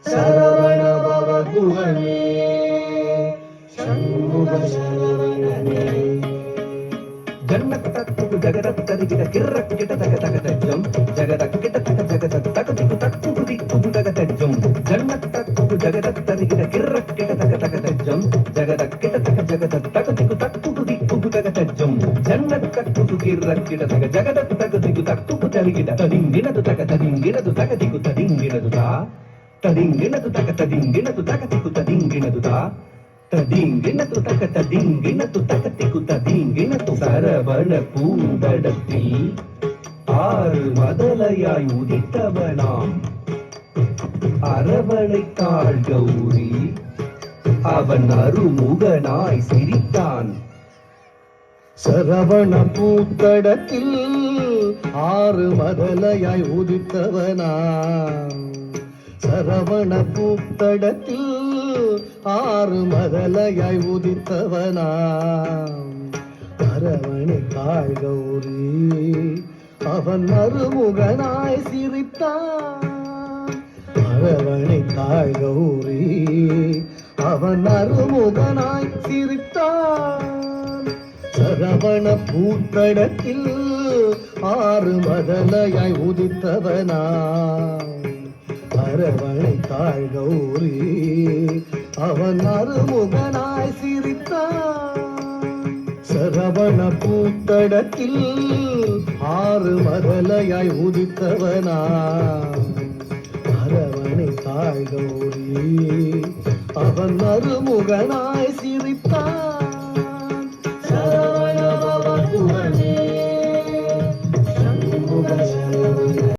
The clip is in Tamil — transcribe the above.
சரவண பவகுகனே சண்முக சரவணனே ஜன்னத்தக்கு ஜகதத்தரிகிட கிர்ரக்கிட தகதகதஜம் ஜகதக்கிட தகதகதக்கு தக்கு திக்கு தகதஜம் ஜன்னத்தக்கு ஜகதத்தரிகிட கிர்ரக்கிட தகதகதஜம் ஜகதக்கிட தகதகதக்கு திக்கு தகதஜம் ஜன்னத்தக்கு கிர்ரக்கிட தக ஜகதத்தக்கு திக்கு தரிகிட தடிங்கினது தகதடிங்கினது தகதிக்கு தடிங்கினது தா தடிங்கினது தகதடிங்கினது தகதிக்கு தடிங்கினது தா தடிங்கினது தகதடிங்கினது தகதிக்கு தடிங்கினது சரவண பூந்தடத்தில் ஆறு மதலையாய் உதித்தவனாம் அரவணைத்தாள் கௌரி அவன் அருமுகனாய் சிரித்தான். சரவண பூத்தடத்தில் ஆறு மதலையாய் உதித்தவனா சரவண பூத்தடத்தில் ஆறு மதலையாய் உதித்தவனா அரவணை தாழ் கௌரி அவன் அருமுகனாய் சிரித்தான். அரவணை தாழ் கௌரி அவன் அருமுகனாய் சிரித்தான். சரவண பூத்தடத்தில் ஆறு மதலையாய் உதித்தவனா அரவணை தாழ் கௌரி அவன் அருமுகனாய் சிரித்தான். சரவண பூத்தடத்தில் ஆறு மதலையாய் உதித்தவனா அரவணை தாழ் கௌரி அவன் அருமுகனாய் சிரித்தான்.